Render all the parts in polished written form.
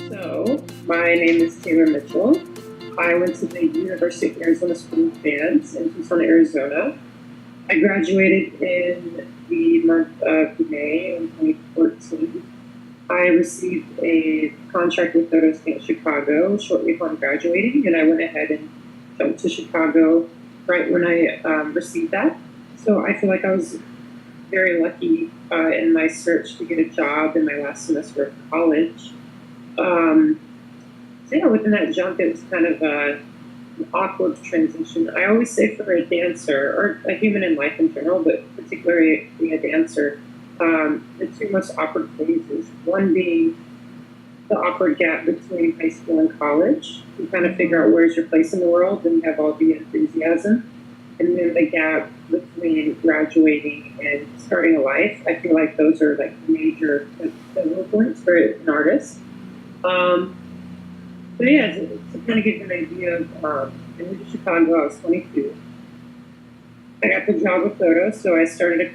So, my name is Taylor Mitchell. I went to the University of Arizona School of Dance in Tucson, Arizona. I graduated in the month of May in 2014. I received a contract with Photo State Chicago shortly upon graduating, and I went ahead and jumped to Chicago right when I received that. So I feel like I was very lucky in my search to get a job in my last semester of college. Um, so yeah, within that jump, it was kind of an awkward transition. I always say for a dancer or a human in life in general, but particularly being a dancer, the two most awkward phases. One being the awkward gap between high school and college. You kind of figure out where's your place in the world, and you have all the enthusiasm. And then the gap between graduating and starting a life. I feel like those are like major pivotal points for an artist. So yeah, to kind of give you an idea of, I moved to Chicago, I was 22. I got the job with Photo, so I started a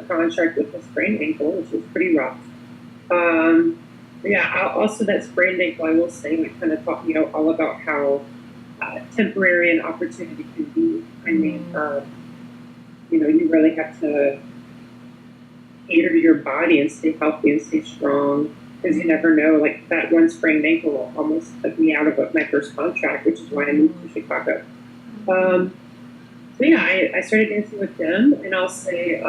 contract with a sprained ankle, which was pretty rough. But yeah, also that sprained ankle, I will say, it kind of taught me all about how temporary an opportunity can be. I mean, you really have to cater to your body and stay healthy and stay strong, because you never know. Like that one sprained ankle almost took me out of my first contract, which is why I moved to Chicago. So yeah, I started dancing with them, and I'll say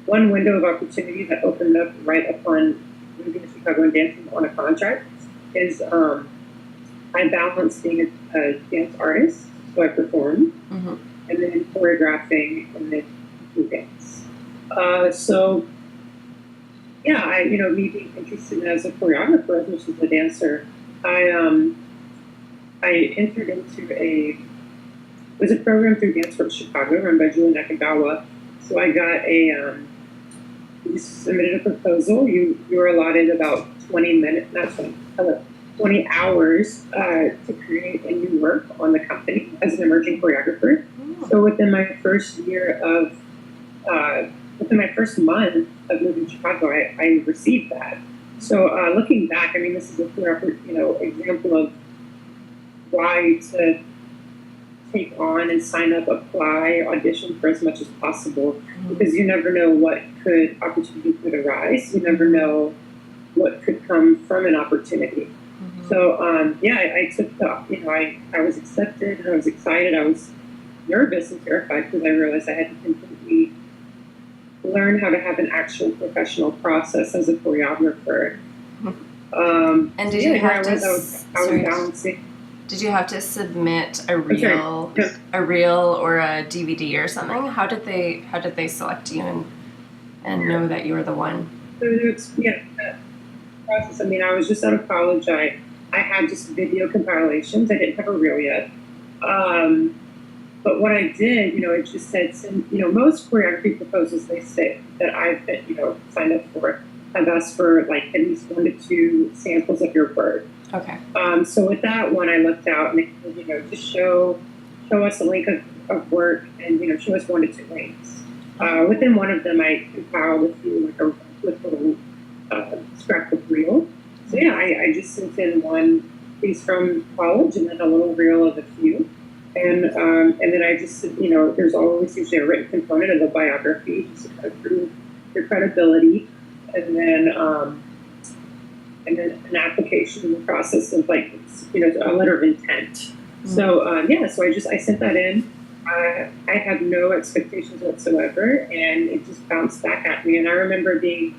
one window of opportunity that opened up right upon moving to Chicago and dancing on a contract is I balanced being a dance artist, so I perform, and then choreographing, and then do dance. So yeah, me being interested as a choreographer as much as a dancer, I entered into it was a program through Dance for Chicago run by Julie Nakagawa. So I got you submitted a proposal. You were allotted about 20 minutes, not 20 hours to create a new work on the company as an emerging choreographer. So within my first month of moving to Chicago, I received that. So looking back, I mean, this is a clear, example of why to take on and sign up, apply, audition for as much as possible, because you never know what opportunity could arise. You never know what could come from an opportunity. So I took I was accepted, and I was excited. I was nervous and terrified because I realized I had to completely learn how to have an actual professional process as a choreographer. And did you have to? I was balancing. Did you have to submit a reel or a DVD or something? How did they select you and know that you were the one? So that process. I mean, I was just out of college. I had just video compilations. I didn't have a reel yet. But what I did, it just said, most choreography proposals, they say that I've been, signed up for, have asked for like at least 1 to 2 samples of your work. Okay. So with that one, I looked out and it said, just show us a link of work and, show us 1 to 2 links. Within one of them, I compiled a few, like a quick little scrapbook reel. So yeah, I just sent in one piece from college and then a little reel of a few. And then I just, there's always usually a written component of the biography, just to kind of prove your credibility, and then an application in the process of like, a letter of intent. So so I sent that in. I had no expectations whatsoever, and it just bounced back at me. And I remember being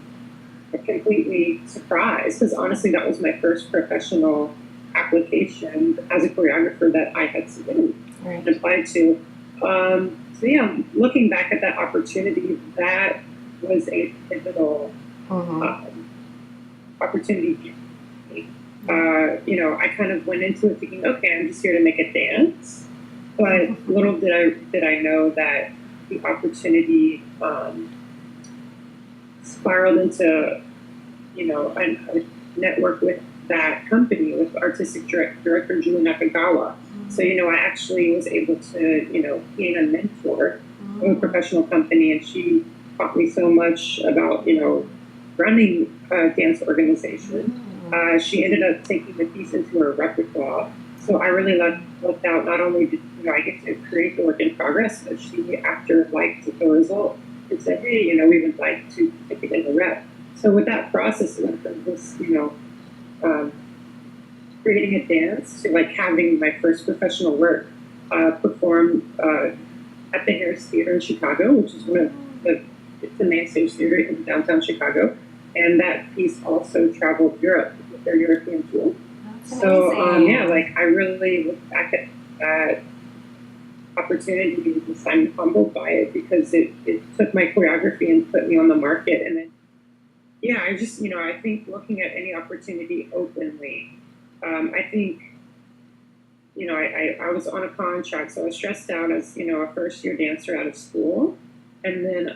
completely surprised, because honestly, that was my first professional application as a choreographer that I had submitted and applied to. So yeah, looking back at that opportunity, that was a pivotal opportunity. I kind of went into it thinking, okay, I'm just here to make a dance. But little did I know that the opportunity spiraled into, a network with that company, with artistic director Julie Nakagawa. So, I actually was able to, gain a mentor of a professional company, and she taught me so much about, running a dance organization. She ended up taking the piece into her repertoire. So I really loved out. Not only did I get to create the work in progress, but she, after liked the result, and said, "Hey, we would like to take it in the rep." So with that process, it went from this, um, creating a dance to like having my first professional work performed at the Harris Theater in Chicago, which is one of it's a main stage theater in downtown Chicago, and that piece also traveled Europe with their European tour. That's So amazing. yeah, like I really look back at that opportunity because I'm humbled by it because it took my choreography and put me on the market, and then yeah, I just I think looking at any opportunity openly, I think I was on a contract, so I was stressed out as, a first year dancer out of school. And then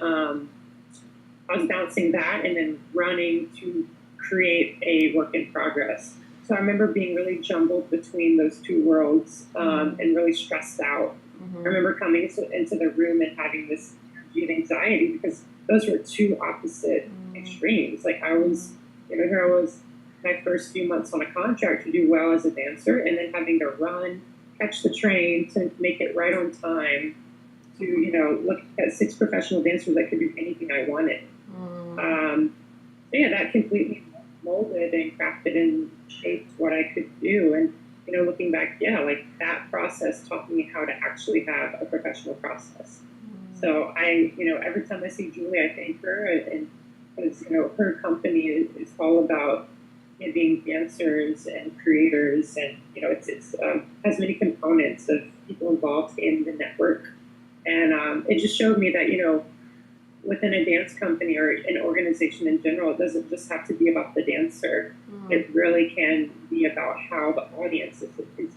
I was balancing that and then running to create a work in progress. So I remember being really jumbled between those two worlds and really stressed out. I remember coming into the room and having this energy and anxiety because those were two opposite extremes. Like I was, here I was my first few months on a contract to do well as a dancer and then having to run, catch the train to make it right on time to, look at 6 professional dancers that could do anything I wanted. So yeah, that completely molded and crafted and shaped what I could do. And, looking back, yeah, like that process taught me how to actually have a professional process. So I, every time I see Julie, I thank her and because, her company is all about being dancers and creators, and it's has many components of people involved in the network, and it just showed me that within a dance company or an organization in general, it doesn't just have to be about the dancer. It really can be about how the audience is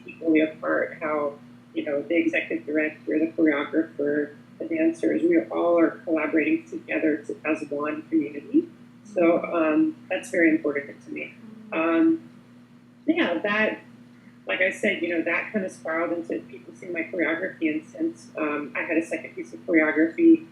equally a part, how the executive director, the choreographer, the dancers, we all are collaborating together as one community. So that's very important to me. Yeah, that, like I said, that kind of spiraled into people seeing my choreography. And since I had a second piece of choreography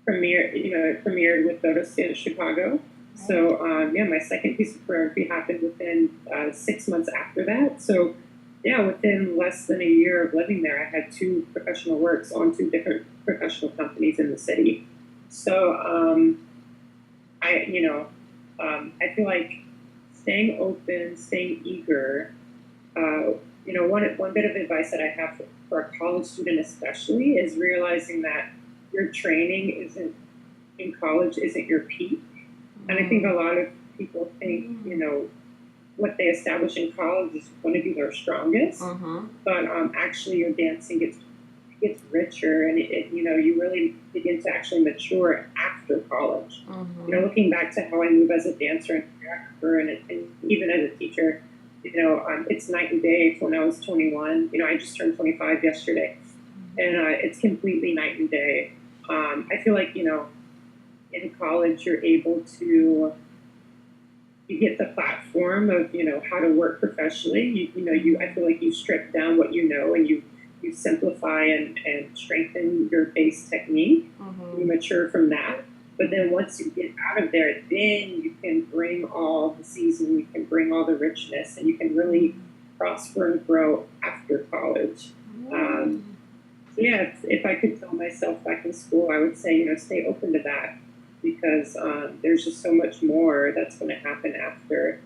it premiered with Dodos in Chicago. So yeah, my second piece of choreography happened within 6 months after that. So yeah, within less than a year of living there, I had 2 professional works on 2 different professional companies in the city. So I feel like staying open, staying eager. One bit of advice that I have for a college student especially is realizing that your training isn't in college isn't your peak. And I think a lot of people think, what they establish in college is going to be their strongest. But actually your dancing gets richer and you really begin to actually mature after college. Looking back to how I move as a dancer and choreographer and even as a teacher, it's night and day from when I was 21. I just turned 25 yesterday, and it's completely night and day. I feel like, in college, you're able to, you get the platform of, how to work professionally. I feel like you strip down what and you simplify and strengthen your base technique. You mature from that. But then once you get out of there, then you can bring all the season, you can bring all the richness, and you can really prosper and grow after college. So yeah, if I could tell myself back in school, I would say, stay open to that because there's just so much more that's going to happen after.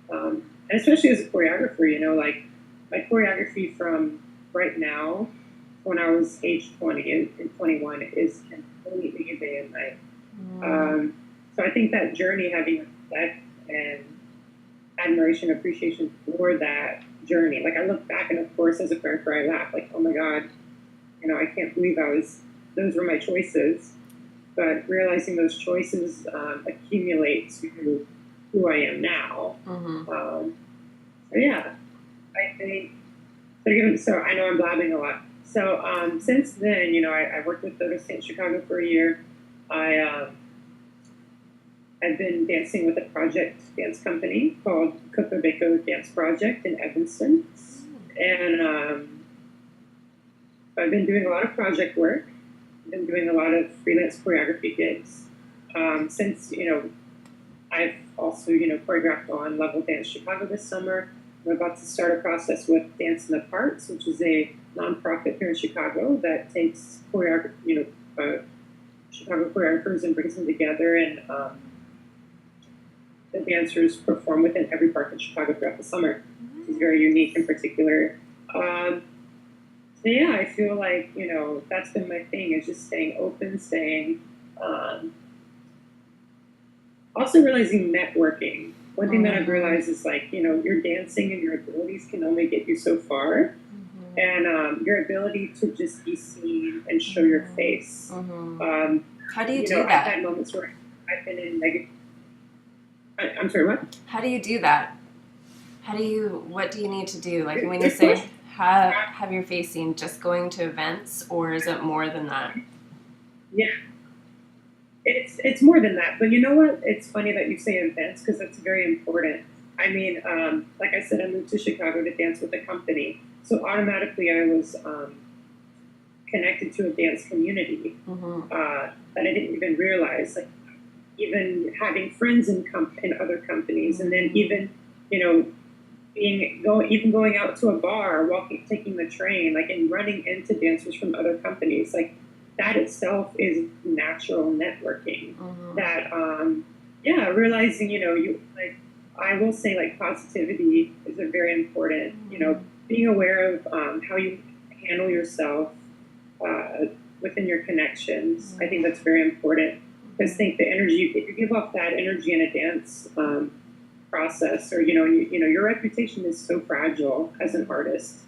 And especially as a choreographer, like my choreography from right now, when I was age 20 and 21, is completely a day and night. So I think that journey, having respect and admiration, appreciation for that journey. Like I look back and of course as a choreographer I laugh like, oh my God, I can't believe those were my choices. But realizing those choices accumulate to who I am now. So yeah, I think, so I know I'm blabbing a lot. So since then, I worked with Dodos in Chicago for a year. I've been dancing with a project dance company called Coco Beko Dance Project in Evanston. And I've been doing a lot of project work. I've been doing a lot of freelance choreography gigs. Since, I've also, choreographed on Level Dance Chicago this summer. I'm about to start a process with Dance in the Parks, which is a nonprofit here in Chicago that takes Chicago choreographers and brings them together, and the dancers perform within every park in Chicago throughout the summer. It's very unique in particular. So yeah, I feel like, that's been my thing, is just staying open, um, also realizing networking. One thing that I've realized is like, your dancing and your abilities can only get you so far. And your ability to just be seen and show your face. How do you do I've that? had moments where I've been in negative. I'm sorry, what? How do you do that? What do you need to do? Like when you say have your face seen, just going to events, or is it more than that? Yeah, it's more than that. But you know what? It's funny that you say events, because that's very important. I mean, like I said, I moved to Chicago to dance with a company, so automatically I was connected to a dance community that I didn't even realize. Like, even having friends in other companies, and then even, going out to a bar, taking the train, like, and running into dancers from other companies, like, that itself is natural networking. That yeah, realizing, you like, I will say, like, positivity is a very important, being aware of how you handle yourself within your connections. I think that's very important, because I think the energy, if you give off that energy in a dance process, or your reputation is so fragile as an artist,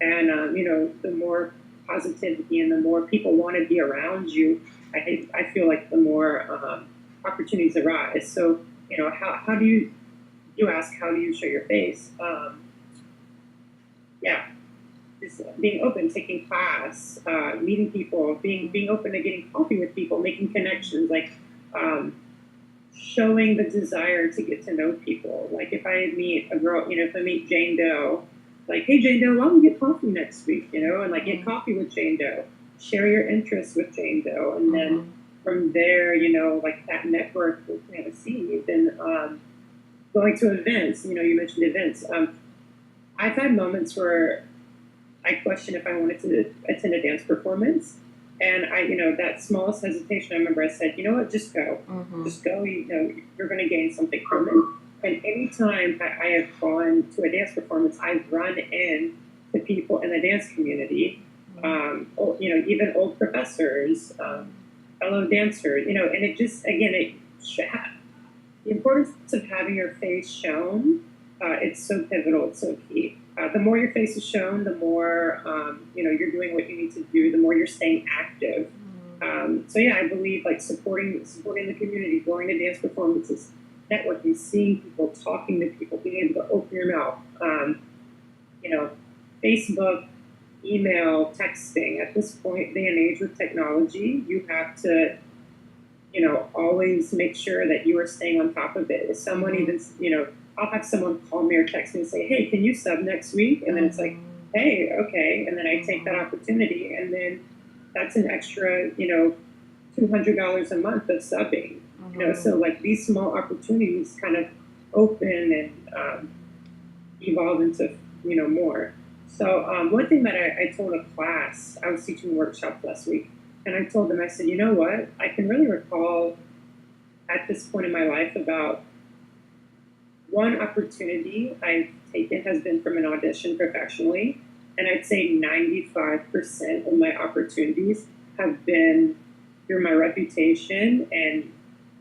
and the more positivity and the more people want to be around you, I feel like the more opportunities arise. So, how do you ask, how do you show your face? Yeah, just being open, taking class, meeting people, being open to getting coffee with people, making connections, like, showing the desire to get to know people. Like, if I meet a girl, if I meet Jane Doe, like, hey Jane Doe, why don't we get coffee next week? And like, get coffee with Jane Doe, share your interests with Jane Doe, and then from there, like, that network will plant a seed. And going to events, you mentioned events. I've had moments where I question if I wanted to attend a dance performance. And that smallest hesitation, I remember I said, you know what, just go. Just go, you're going to gain something from it. And anytime I have gone to a dance performance, I've run in to people in the dance community, even old professors, fellow dancers, and it just, again, the importance of having your face shown, it's so pivotal, it's so key. The more your face is shown, the more you're doing what you need to do. The more you're staying active. So yeah, I believe, like, supporting the community, going to dance performances, networking, seeing people, talking to people, being able to open your mouth. Facebook, email, texting. At this point, day and age with technology, you have to always make sure that you are staying on top of it. If someone even, I'll have someone call me or text me and say, hey, can you sub next week? And then it's like, hey, okay. And then I take that opportunity, and then that's an extra, $200 a month of subbing. So, like, these small opportunities kind of open and evolve into, more. So one thing that I told a class, I was teaching a workshop last week, and I told them, I said, you know what? I can really recall at this point in my life about one opportunity I've taken has been from an audition professionally, and I'd say 95% of my opportunities have been through my reputation and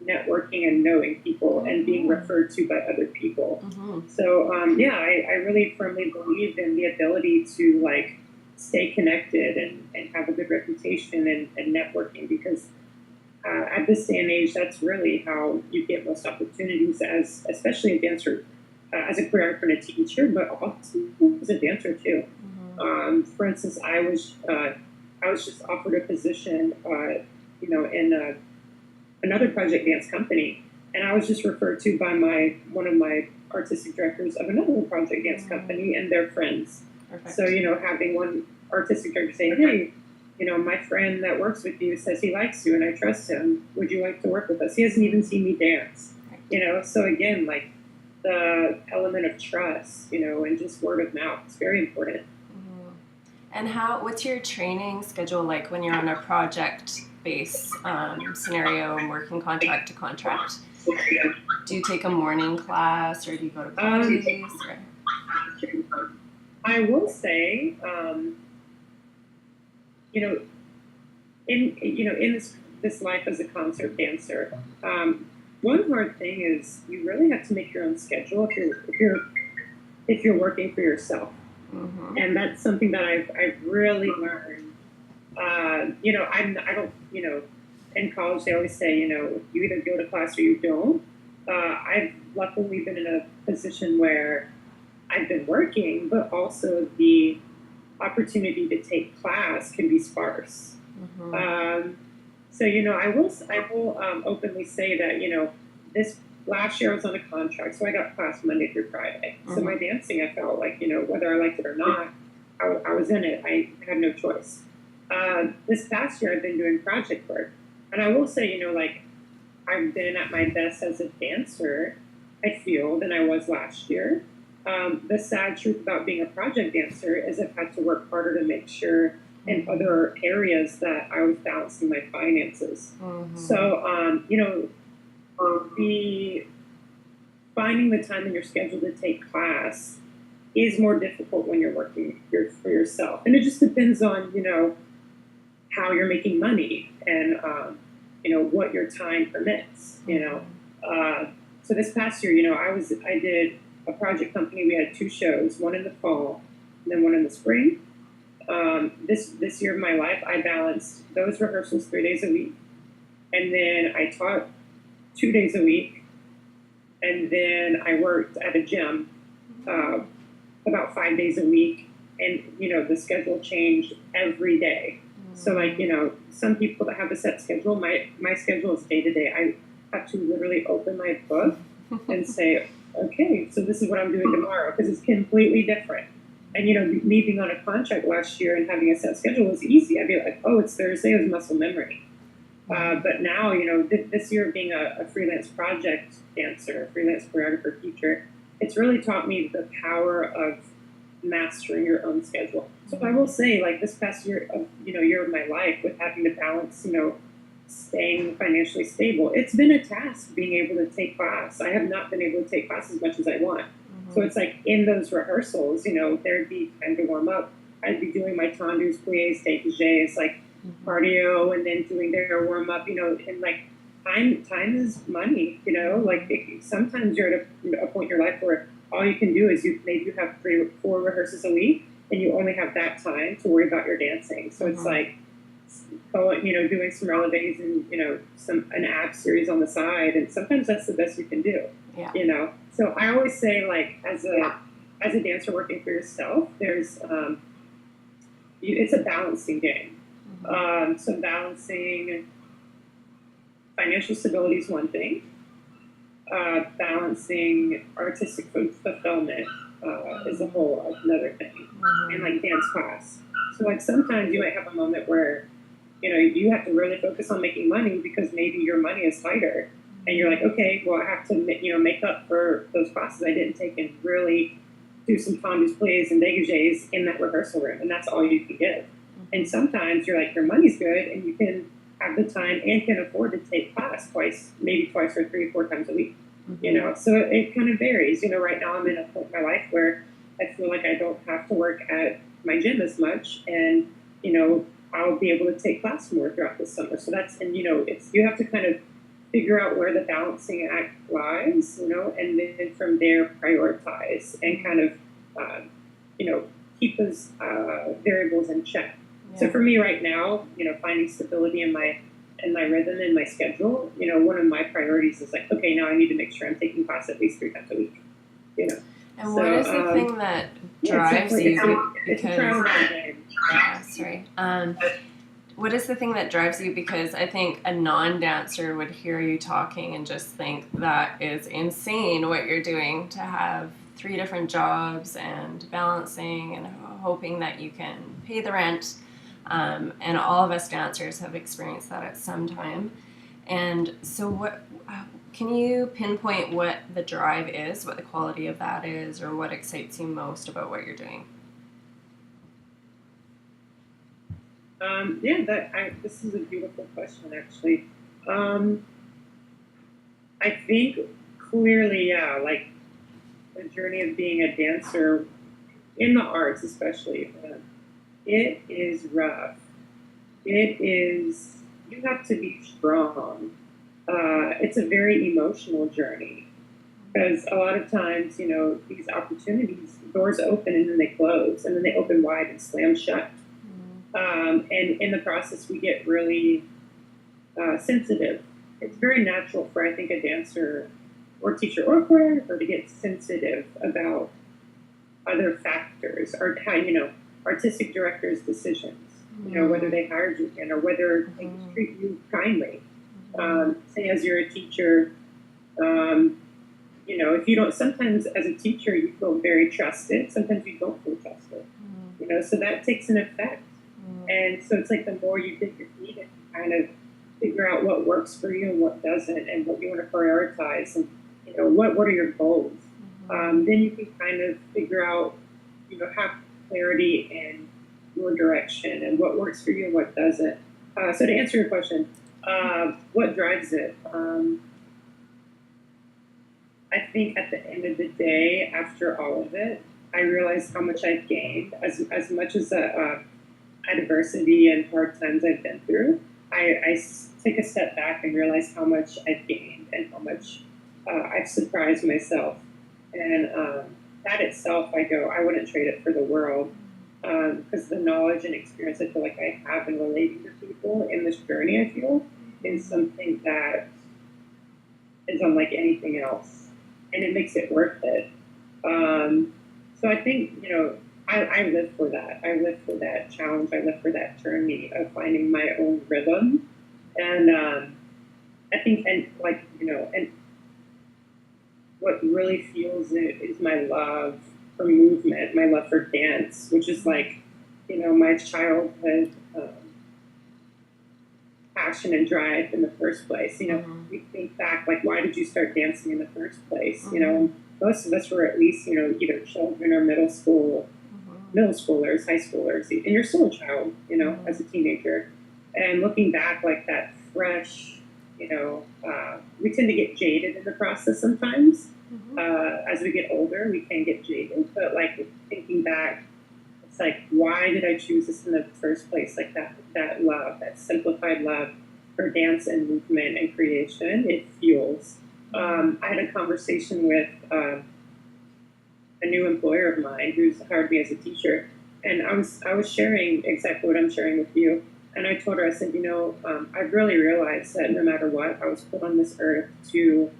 networking and knowing people and being referred to by other people. So yeah, I really firmly believe in the ability to, like, stay connected and have a good reputation and networking, because at this day and age, that's really how you get most opportunities, especially a dancer, as a choreographer and a teacher, but also as a dancer too. For instance, I was just offered a position, in another project dance company, and I was just referred to by one of my artistic directors of another project dance company and their friends. Perfect. So having artistic director say, hey, my friend that works with you says he likes you and I trust him. Would you like to work with us? He hasn't even seen me dance, So again, like the element of trust, and just word of mouth is very important. Mm-hmm. And what's your training schedule like when you're on a project-based scenario and working contract to contract? Do you take a morning class or do you go to parties? I will say, in this life as a concert dancer, one hard thing is you really have to make your own schedule if you're working for yourself, mm-hmm. and that's something that I've really learned. I don't, in college they always say, you either go to class or you don't. I've luckily been in a position where I've been working, but also the opportunity to take class can be sparse. Mm-hmm. So I will openly say that this last year I was on a contract, so I got class Monday through Friday. Mm-hmm. So my dancing, I felt like whether I liked it or not, I was in it. I had no choice. This past year I've been doing project work, and I will say I've been at my best as a dancer, I feel, than I was last year. The sad truth about being a project dancer is I've had to work harder to make sure in other areas that I was balancing my finances. Mm-hmm. So, the finding the time in your schedule to take class is more difficult when you're working for yourself. And it just depends on, how you're making money and, what your time permits, So this past year, I did a project company. We had 2 shows, one in the fall and then one in the spring. This year of my life, I balanced those rehearsals 3 days a week, and then I taught 2 days a week, and then I worked at a gym about 5 days a week, and the schedule changed every day. So some people that have a set schedule, my schedule is day to day. I have to literally open my book and say, okay, so this is what I'm doing tomorrow, because it's completely different. And, me being on a contract last year and having a set schedule was easy. I'd be like, oh, it's Thursday, it was muscle memory. But now, this year being a freelance project dancer, freelance choreographer, teacher, it's really taught me the power of mastering your own schedule. So I will say, this past year of my life, with having to balance, staying financially stable, it's been a task being able to take class. I have not been able to take class as much as I want. So it's in those rehearsals, there'd be time to warm up. I'd be doing my tendus, pliés, dégagés, cardio, and then doing their warm up, and time is money, sometimes you're at a point in your life where all you can do is maybe you have 3 or 4 rehearsals a week, and you only have that time to worry about your dancing. So it's doing some relevés and an ab series on the side, and sometimes that's the best you can do. Yeah. So I always say, as a dancer working for yourself, there's it's a balancing game. Mm-hmm. So balancing financial stability is one thing. Balancing artistic fulfillment is a whole another thing. Mm-hmm. And dance class. So sometimes you might have a moment where you have to really focus on making money because maybe your money is tighter. And you're like, okay, well, I have to, make up for those classes I didn't take and really do some tendus, pliés, and dégagés in that rehearsal room, and that's all you can give. Mm-hmm. And sometimes you're your money's good, and you can have the time and can afford to take class maybe twice or 3 or 4 times a week. Mm-hmm. So it kind of varies. Right now I'm in a point in my life where I feel like I don't have to work at my gym as much, and I'll be able to take class more throughout the summer. So that's, and you have to kind of figure out where the balancing act lies, and then from there prioritize and kind of, keep those variables in check. Yeah. So for me right now, finding stability in my rhythm and my schedule, one of my priorities is okay, now I need to make sure I'm taking class at least 3 times a week, And what is the thing that drives you? What is the thing that drives you? Because I think a non-dancer would hear you talking and just think that is insane what you're doing, to have 3 different jobs and balancing and hoping that you can pay the rent. And all of us dancers have experienced that at some time. And so, what can you pinpoint what the drive is, what the quality of that is, or what excites you most about what you're doing? This is a beautiful question, actually. Um, I think clearly, yeah, like the journey of being a dancer in the arts, especially, it is rough. It is, you have to be strong. It's a very emotional journey because a lot of times, these opportunities, doors open and then they close and then they open wide and slam shut. And in the process, we get really sensitive. It's very natural for, I think, a dancer or teacher or choreographer to get sensitive about other factors or how, artistic directors' decisions, whether they hired you in or whether they treat you kindly. Say, as you're a teacher, if you don't, sometimes as a teacher, you feel very trusted. Sometimes you don't feel trusted, so that takes an effect. And so it's like the more you dig your feet and kind of figure out what works for you and what doesn't and what you want to prioritize and, what are your goals. Then you can kind of figure out, have clarity in your direction and what works for you and what doesn't. So to answer your question, what drives it? I think at the end of the day, after all of it, I realized how much I've gained. As much as adversity and hard times I've been through, take a step back and realize how much I've gained and how much I've surprised myself. And that itself, I wouldn't trade it for the world because the knowledge and experience I feel like I have in relating to people in this journey, I feel, is something that is unlike anything else. And it makes it worth it. So I think, I live for that. I live for that challenge. I live for that journey of finding my own rhythm. And I think, and what really fuels it is my love for movement, my love for dance, which is like, my childhood passion and drive in the first place. We think back, like, why did you start dancing in the first place? Most of us were at least, either children or middle schoolers, high schoolers, and you're still a child, as a teenager. And looking back, like that fresh, we tend to get jaded in the process sometimes. As we get older, we can get jaded, but like thinking back, it's like, why did I choose this in the first place? Like that love, that simplified love for dance and movement and creation, it fuels. I had a conversation with a new employer of mine who's hired me as a teacher, and I was sharing exactly what I'm sharing with you. And I told her, I said, I've really realized that no matter what, I was put on this earth to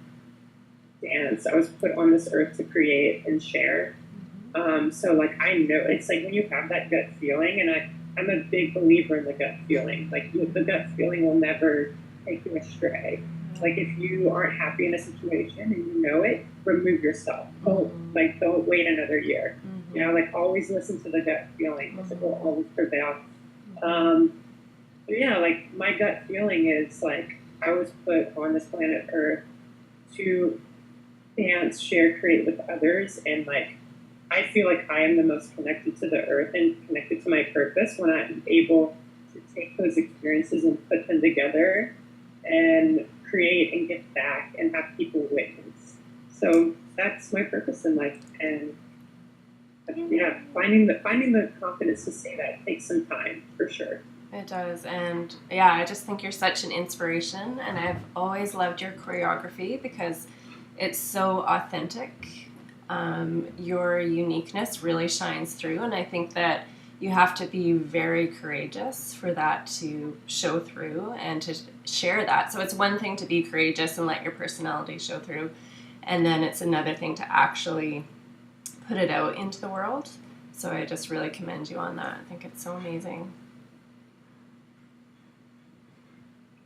dance. I was put on this earth to create and share. So like I know it's like when you have that gut feeling, and I'm a big believer in the gut feeling. Like the gut feeling will never take you astray. Like if you aren't happy in a situation and you know it, remove yourself. Don't wait another year. Like always listen to the gut feeling because it will always prevail. But yeah, like my gut feeling is like I was put on this planet Earth to dance, share, create with others, and like I feel like I am the most connected to the earth and connected to my purpose when I'm able to take those experiences and put them together and create and give back and have people witness. So that's my purpose in life. And yeah, finding the confidence to say that takes some time for sure. It does. And yeah, I just think you're such an inspiration. And I've always loved your choreography because it's so authentic. Your uniqueness really shines through. And I think that you have to be very courageous for that to show through and to share that. So it's one thing to be courageous and let your personality show through. And then it's another thing to actually put it out into the world. So I just really commend you on that. I think it's so amazing.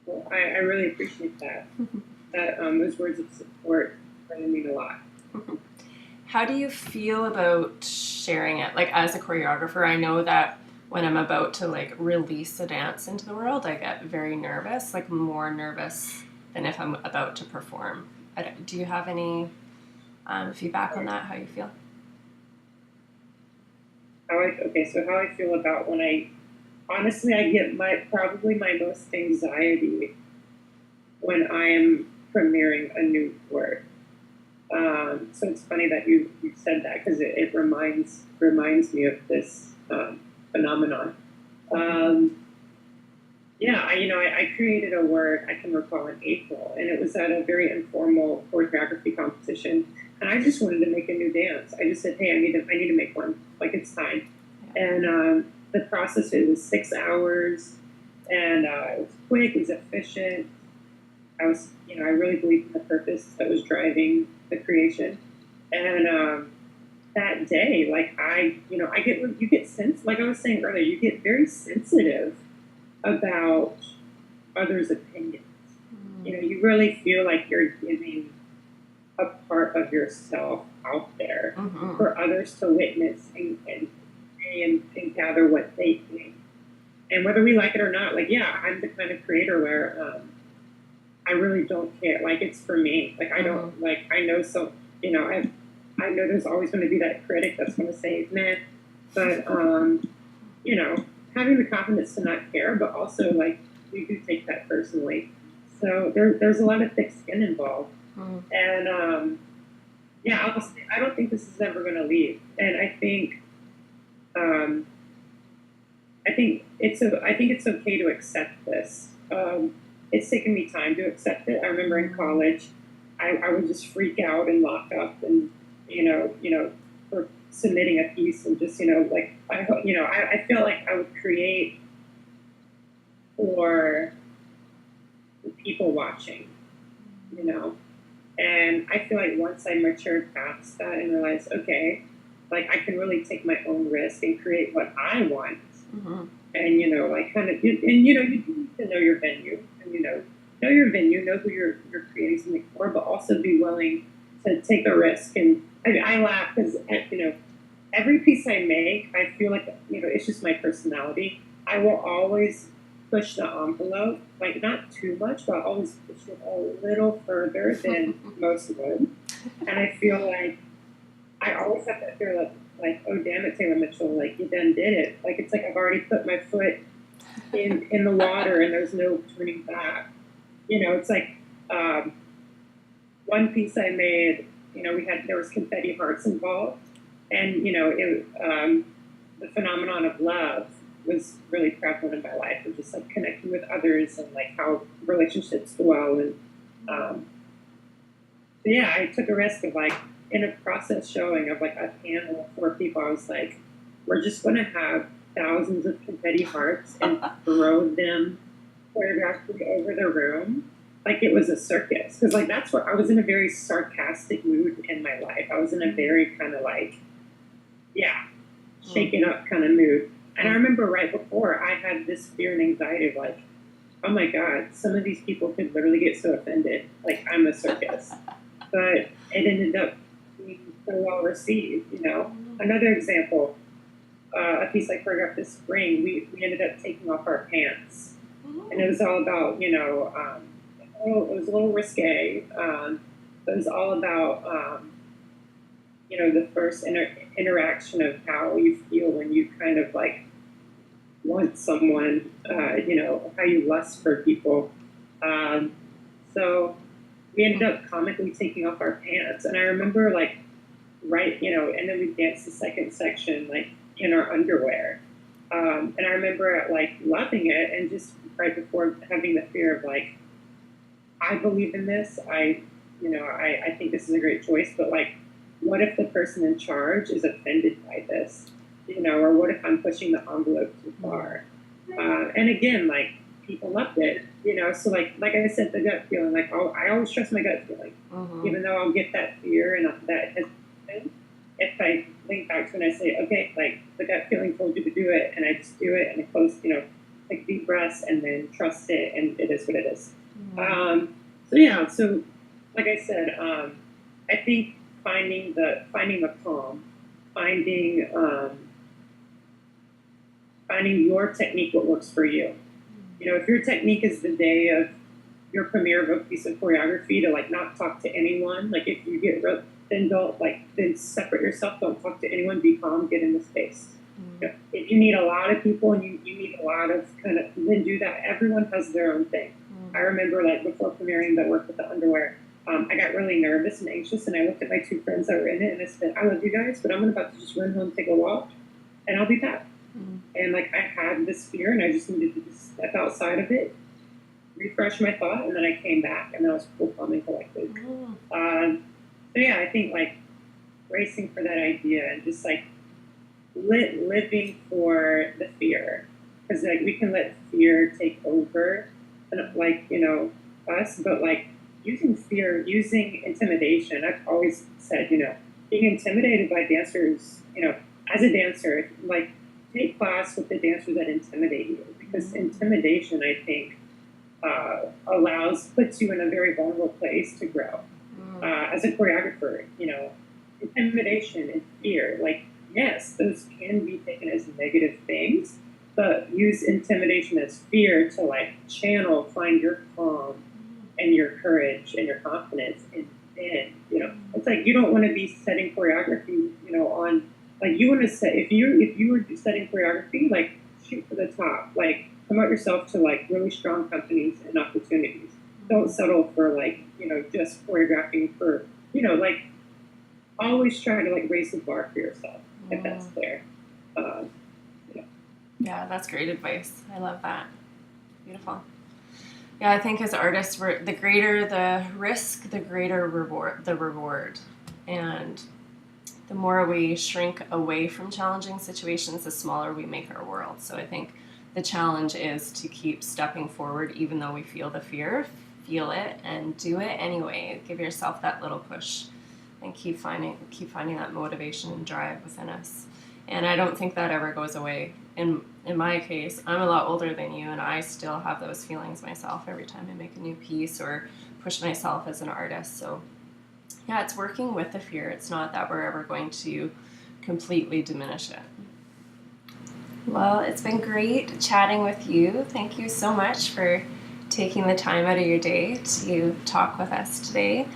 Well, I really appreciate that. Those words of support really mean a lot. How do you feel about sharing it? Like as a choreographer, I know that when I'm about to like release a dance into the world, I get very nervous, like more nervous than if I'm about to perform. Do you have any feedback on that? How you feel? How I feel about when I honestly I get probably my most anxiety when I am premiering a new work. So it's funny that you said that because it reminds me of this phenomenon. Um, yeah, I created a work I can recall in April, and it was at a very informal choreography competition, and I just wanted to make a new dance. I just said, hey, I need to make one. Like it's time, and the process it was 6 hours, and it was quick, it was efficient. I really believed in the purpose that was driving the creation. And that day, like I get you get like I was saying earlier, you get very sensitive about others' opinions. You really feel like you're giving a part of yourself out there Mm-hmm. for others to witness and gather what they think. And whether we like it or not, like, yeah, I'm the kind of creator where I really don't care. Like it's for me. Like I don't like I know so I know there's always going to be that critic that's going to say meh, but you know having the confidence to not care, but also like we do take that personally. So there's a lot of thick skin involved, Mm-hmm. and yeah, I don't think this is ever going to leave, and um, I think it's okay to accept this. It's taken me time to accept it. I remember in college, I would just freak out and lock up, and for submitting a piece, and just like I feel like I would create for the people watching, you know. And I feel like once I matured past that and realized, okay, like I can really take my own risk and create what I want, Mm-hmm. and like kind of, and you need to know your venue, and know your venue, know who you're creating something for, but also be willing to take a risk. And I laugh because every piece I make, I feel like it's just my personality. I will always push the envelope, like not too much, but I'll always push it a little further than most would. And I feel like I always have that fear like, oh damn it, Taylor Mitchell, like you done did it. Like it's like I've already put my foot in the water and there's no turning back. It's like one piece I made. There was confetti hearts involved, and the phenomenon of love was really prevalent in my life, of just like connecting with others and like how relationships dwell. And um, so yeah, I took a risk of like in a process showing of like a panel of 4 people. I was like, we're just going to have thousands of confetti hearts and throw them choreographically over the room like it was a circus, because like that's what I was in, a very sarcastic mood in my life. I was in a very kind of like, yeah, shaken up kind of mood. And I remember right before I had this fear and anxiety of like, oh my God, some of these people could literally get so offended. Like I'm a circus. But it ended up being so well received. Another example, a piece I choreographed this spring, we ended up taking off our pants. And it was all about, it was a little risque. But it was all about, the first interaction of how you feel when you kind of like want someone, how you lust for people. So we ended up comically taking off our pants. And I remember like, and then we danced the second section, like in our underwear. And I remember like loving it, and just right before having the fear of like, I believe in this. I think this is a great choice, but like, what if the person in charge is offended by this? Or what if I'm pushing the envelope too far? And again, like people loved it. So like I said, the gut feeling, like I always trust my gut feeling, even though I'll get that fear and that hesitation. If I link back to when I say, okay, like the gut feeling told you to do it, and I just do it, and I close, take deep breaths, and then trust it, and it is what it is. So yeah, so like I said, I think finding the calm, finding finding your technique, what works for you. You know, if your technique is the day of your premiere of a piece of choreography to like not talk to anyone, like if you get then don't then separate yourself, don't talk to anyone, be calm, get in the space. You know, if you need a lot of people and you need a lot of then do that. Everyone has their own thing. I remember like before premiering the work with the underwear, I got really nervous and anxious, and I looked at my two friends that were in it and I said, I love you guys, but I'm about to just run home, take a walk, and I'll be back. And like I had this fear and I just needed to just step outside of it, refresh my thought, and then I came back and I was cool, calm, and collected. So yeah, I think like racing for that idea and just like living for the fear, because like we can let fear take over, and like us, but like using fear, using intimidation. I've always said, being intimidated by dancers, as a dancer, like take class with the dancers that intimidate you, because intimidation, I think, puts you in a very vulnerable place to grow. As a choreographer, intimidation and fear, like, yes, those can be taken as negative things, but use intimidation as fear to like find your calm and your courage and your confidence. And then, it's like you don't want to be setting choreography, on like you want to set if you were setting choreography, like shoot for the top, like promote yourself to like really strong companies and opportunities. Don't settle for like, just choreographing for, like always try to like raise the bar for yourself, if that's clear. Yeah, that's great advice. I love that. Beautiful. Yeah, I think as artists, the greater the risk, the greater the reward. And the more we shrink away from challenging situations, the smaller we make our world. So I think the challenge is to keep stepping forward, even though we feel the fear, feel it and do it anyway. Give yourself that little push and keep finding that motivation and drive within us. And I don't think that ever goes away. In my case, I'm a lot older than you, and I still have those feelings myself every time I make a new piece or push myself as an artist. So yeah, it's working with the fear. It's not that we're ever going to completely diminish it. Well, it's been great chatting with you. Thank you so much for taking the time out of your day to talk with us today.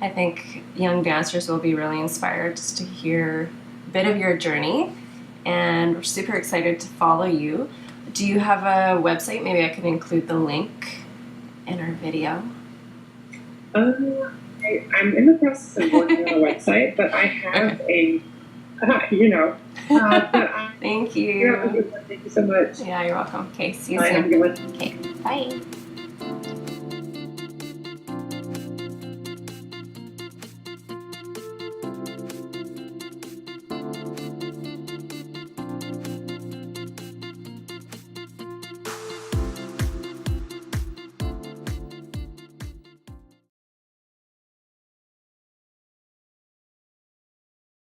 I think young dancers will be really inspired just to hear a bit of your journey, and we're super excited to follow you. Do you have a website? Maybe I can include the link in our video. I'm in the process of working on a website, but I have a, Thank you. Thank you so much. Yeah, you're welcome. Okay, see you Bye, soon. have a good one. Okay, bye.